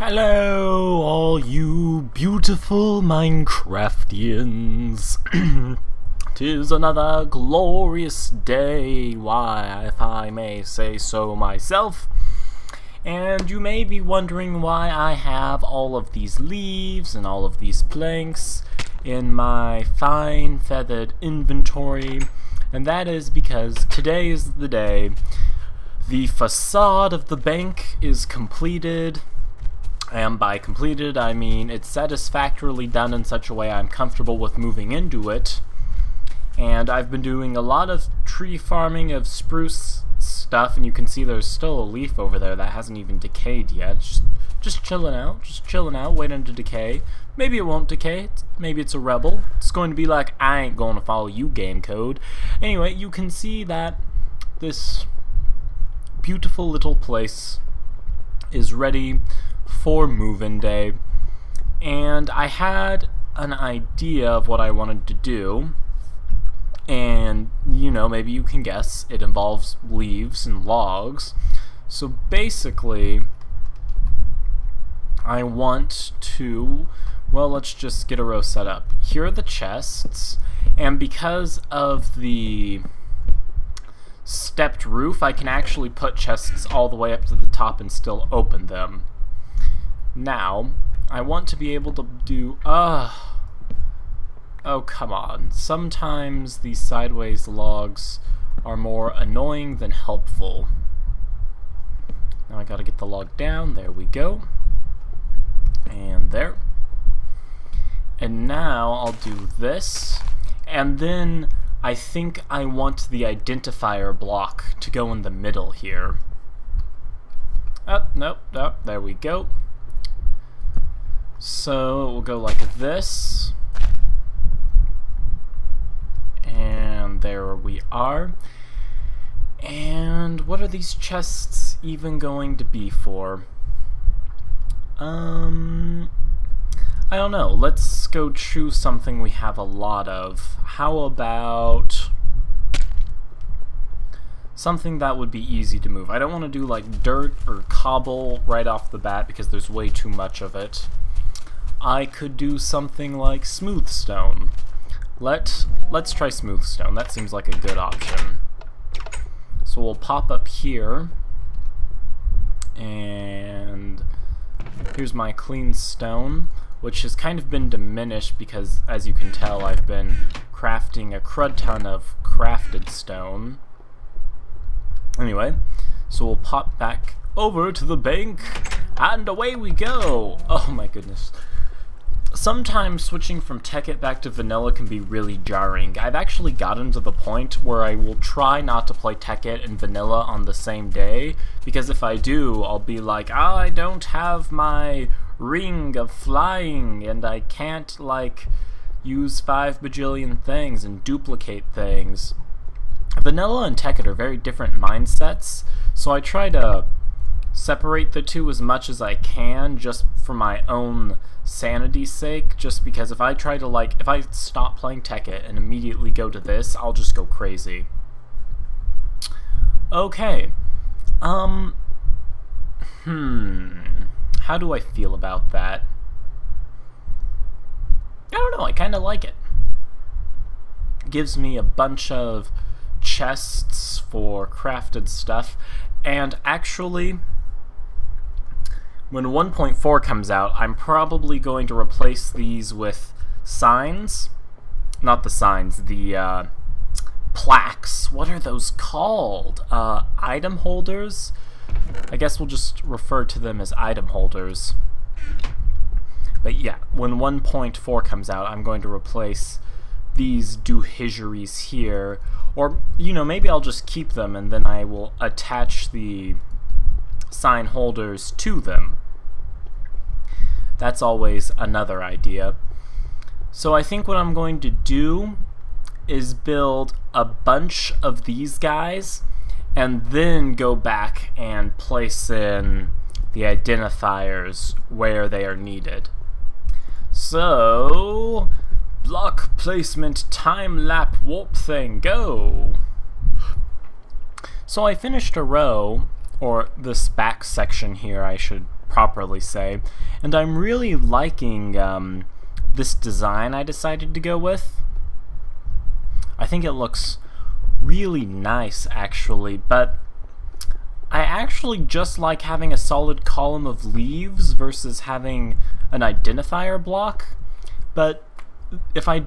Hello, all you beautiful Minecraftians. 'Tis another glorious day, why, if I may say so myself. And you may be wondering why I have all of these leaves and all of these planks in my fine feathered inventory. And that is because today is the day. The facade of the bank is completed. And by completed, I mean it's satisfactorily done in such a way I'm comfortable with moving into it. And I've been doing a lot of tree farming of spruce stuff, and you can see there's still a leaf over there that hasn't even decayed yet. Just chilling out, waiting to decay. Maybe it won't decay, maybe it's a rebel. It's going to be like, I ain't going to follow you, game code. Anyway, you can see that this beautiful little place is ready for move-in day, and I had an idea of what I wanted to do, and maybe you can guess it involves leaves and logs. So basically I want to, let's just get a row set up. Here are the chests, and because of the stepped roof, I can actually put chests all the way up to the top and still open them. Now, I want to be able to do, oh come on. Sometimes these sideways logs are more annoying than helpful. Now I gotta get the log down, there we go. And there. And now I'll do this, and then I think I want the identifier block to go in the middle here. Nope, there we go. So we'll go like this, and there we are. And what are these chests even going to be for? I don't know. Let's go choose something we have a lot of. How about something that would be easy to move? I don't want to do like dirt or cobble right off the bat because there's way too much of it. I could do something like smooth stone. Let's try smooth stone. That seems like a good option. So we'll pop up here, and here's my clean stone, which has kind of been diminished because, as you can tell, I've been crafting a crud ton of crafted stone. Anyway, so we'll pop back over to the bank, and away we go! Oh my goodness. Sometimes switching from Tekkit back to vanilla can be really jarring. I've actually gotten to the point where I will try not to play Tekkit and vanilla on the same day, because if I do, I'll be like, I don't have my ring of flying, and I can't, use 5 bajillion things and duplicate things. Vanilla and Tekkit are very different mindsets, so I try to separate the two as much as I can, just for my own sanity's sake, just because if I try to, if I stop playing Tekkit and immediately go to this, I'll just go crazy. Okay. How do I feel about that? I don't know, I kinda like it. Gives me a bunch of chests for crafted stuff, and actually, when 1.4 comes out, I'm probably going to replace these with signs. Not the signs, the plaques. What are those called? Item holders? I guess we'll just refer to them as item holders. But yeah, when 1.4 comes out, I'm going to replace these doohickeries here. Or, maybe I'll just keep them and then I will attach the sign holders to them. That's always another idea. So I think what I'm going to do is build a bunch of these guys and then go back and place in the identifiers where they are needed. So, block placement time-lap warp thing, go! So I finished a row, or this back section here I should properly say. And I'm really liking this design I decided to go with. I think it looks really nice, actually, but I actually just like having a solid column of leaves versus having an identifier block. But if I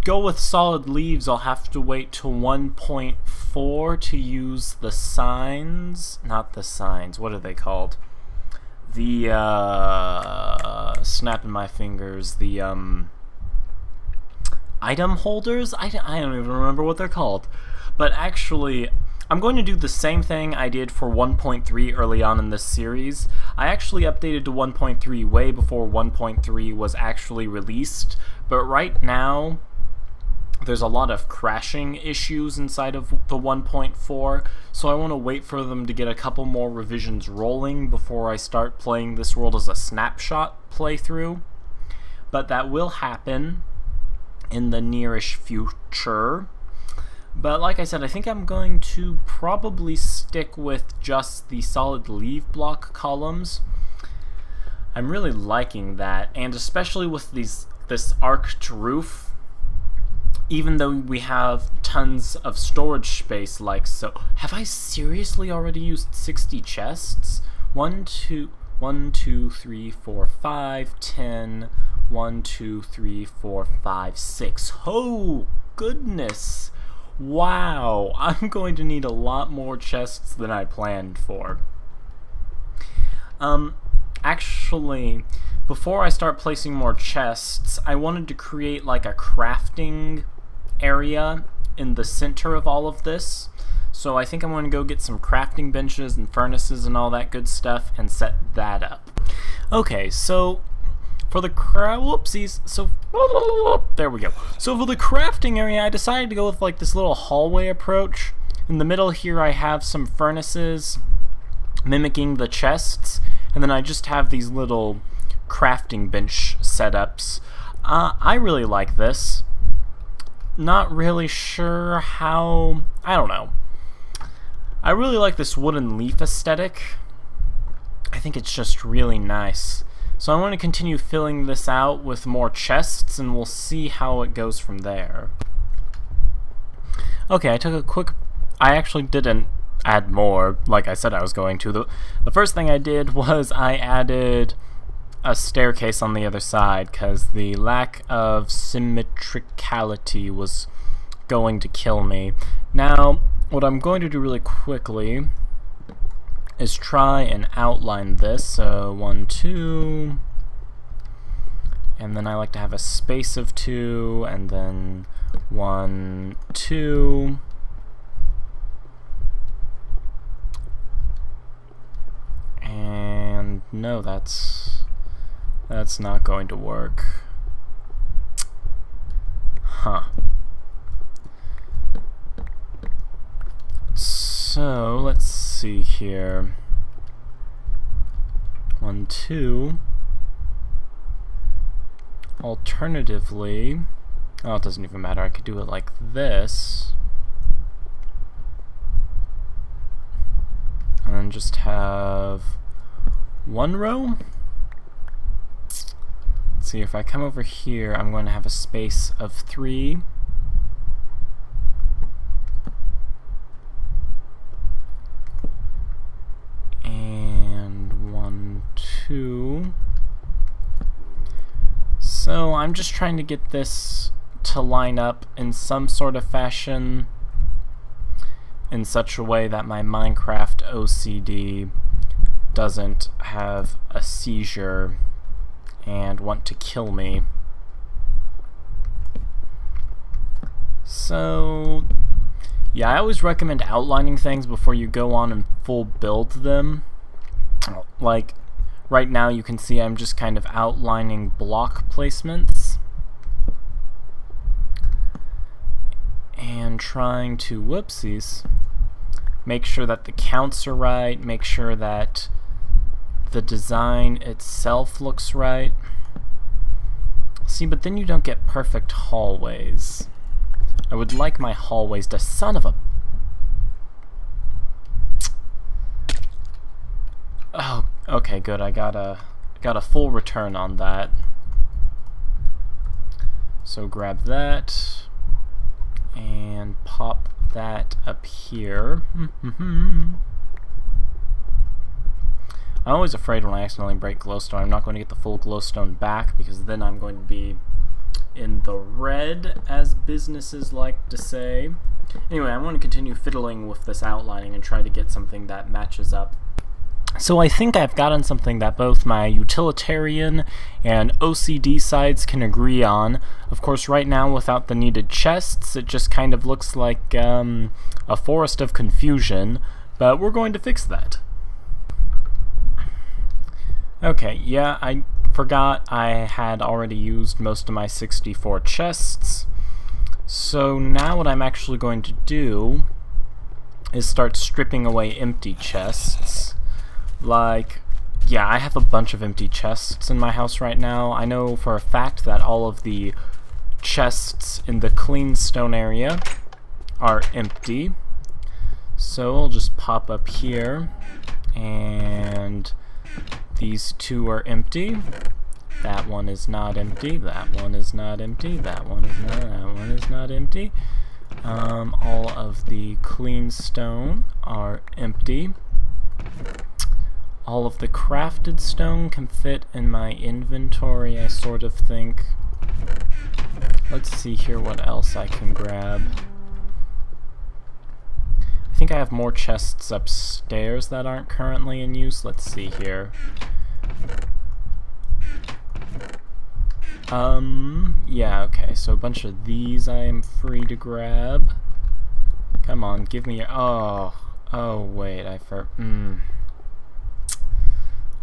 go with solid leaves, I'll have to wait till 1.4 to use the signs. Not the signs, what are they called? The, snapping my fingers, the, item holders? I don't even remember what they're called. But actually, I'm going to do the same thing I did for 1.3 early on in this series. I actually updated to 1.3 way before 1.3 was actually released, but right now there's a lot of crashing issues inside of the 1.4, so I want to wait for them to get a couple more revisions rolling before I start playing this world as a snapshot playthrough. But that will happen in the nearish future. But like I said, I think I'm going to probably stick with just the solid leaf block columns. I'm really liking that, and especially with this arched roof, even though we have tons of storage space like so. Have I seriously already used 60 chests? 1, 2, 3, 4, 5, 10, 1, 2, 3, 4, 5, 6. Oh, goodness. Wow, I'm going to need a lot more chests than I planned for. Actually, before I start placing more chests, I wanted to create like a crafting area in the center of all of this. So I think I'm going to go get some crafting benches and furnaces and all that good stuff and set that up. Okay, so for the whoopsies, so there we go. So for the crafting area, I decided to go with like this little hallway approach. In the middle here I have some furnaces mimicking the chests, and then I just have these little crafting bench setups. I really like this. Not really sure how, I don't know. I really like this wooden leaf aesthetic. I think it's just really nice. So I want to continue filling this out with more chests, and we'll see how it goes from there. Okay, I actually didn't add more, like I said I was going to. The first thing I did was I added a staircase on the other side, because the lack of symmetricality was going to kill me. Now, what I'm going to do really quickly is try and outline this. So 1, 2, and then I like to have a space of 2, and then 1, 2, and no, that's not going to work. Huh. So let's see here. 1, 2. Alternatively, oh, it doesn't even matter. I could do it like this, and then just have 1 row. Let's see, if I come over here, I'm going to have a space of 3. And 1, 2. So I'm just trying to get this to line up in some sort of fashion in such a way that my Minecraft OCD doesn't have a seizure and want to kill me. So yeah, I always recommend outlining things before you go on and full build them. Like right now you can see I'm just kind of outlining block placements and trying to, whoopsies, make sure that the counts are right, make sure that the design itself looks right. See, but then you don't get perfect hallways. I would like my hallways to, son of a... Oh, Okay, good. I got a full return on that. So grab that and pop that up here. I'm always afraid when I accidentally break glowstone, I'm not going to get the full glowstone back, because then I'm going to be in the red, as businesses like to say. Anyway, I'm going to continue fiddling with this outlining and try to get something that matches up. So I think I've gotten something that both my utilitarian and OCD sides can agree on. Of course, right now, without the needed chests, it just kind of looks like a forest of confusion, but we're going to fix that. Okay, yeah, I forgot I had already used most of my 64 chests. So now what I'm actually going to do is start stripping away empty chests. Like, yeah, I have a bunch of empty chests in my house right now. I know for a fact that all of the chests in the clean stone area are empty. So I'll just pop up here, and these two are empty. That one is not empty. That one is not empty. That one is not. That one is not empty. All of the clean stone are empty. All of the crafted stone can fit in my inventory, I sort of think. Let's see here what else I can grab. I think I have more chests upstairs that aren't currently in use. Let's see here. Yeah, okay, so a bunch of these I am free to grab. Come on, give me your... Oh, wait,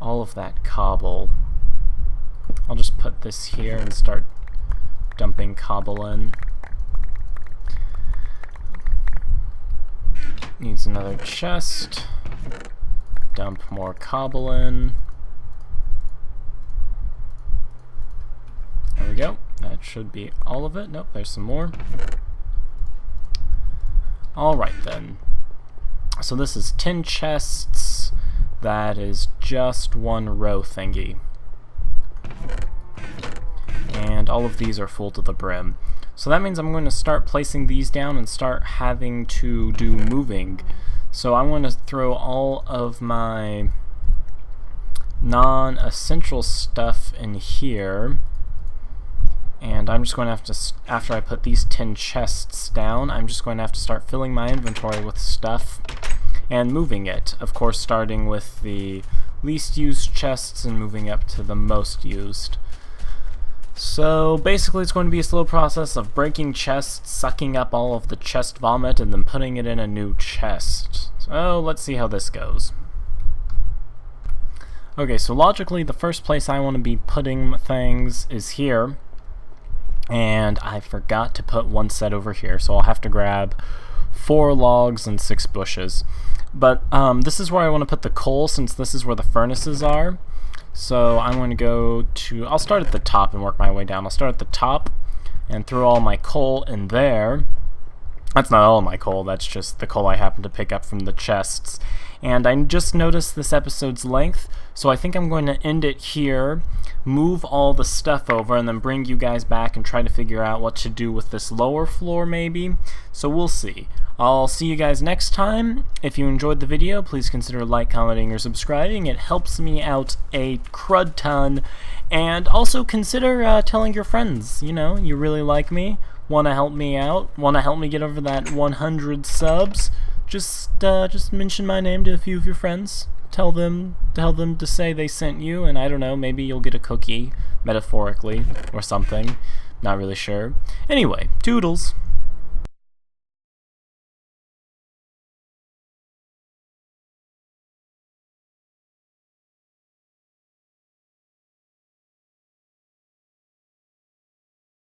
all of that cobble. I'll just put this here and start dumping cobble in. Needs another chest. Dump more cobble in. There we go. That should be all of it. Nope, there's some more. Alright then. So this is 10 chests. That is just one row thingy. And all of these are full to the brim. So that means I'm going to start placing these down and start having to do moving. So I'm going to throw all of my non-essential stuff in here. And I'm just going to have to, after I put these 10 chests down, I'm just going to have to start filling my inventory with stuff and moving it. Of course, starting with the least used chests and moving up to the most used. So basically it's going to be a slow process of breaking chests, sucking up all of the chest vomit, and then putting it in a new chest. So let's see how this goes. Okay, so logically the first place I want to be putting things is here. And I forgot to put one set over here, so I'll have to grab 4 logs and 6 bushes. But this is where I want to put the coal, since this is where the furnaces are. So I'm going to go to... I'll start at the top and work my way down. I'll start at the top and throw all my coal in there. That's not all my coal, that's just the coal I happen to pick up from the chests. And I just noticed this episode's length, so I think I'm going to end it here, move all the stuff over, and then bring you guys back and try to figure out what to do with this lower floor maybe. So we'll see. I'll see you guys next time. If you enjoyed the video, please consider like, commenting, or subscribing. It helps me out a crud ton. And also consider telling your friends, you know, you really like me, want to help me out, want to help me get over that 100 subs. Just mention my name to a few of your friends. Tell them to say they sent you, and I don't know, maybe you'll get a cookie, metaphorically, or something. Not really sure. Anyway, toodles.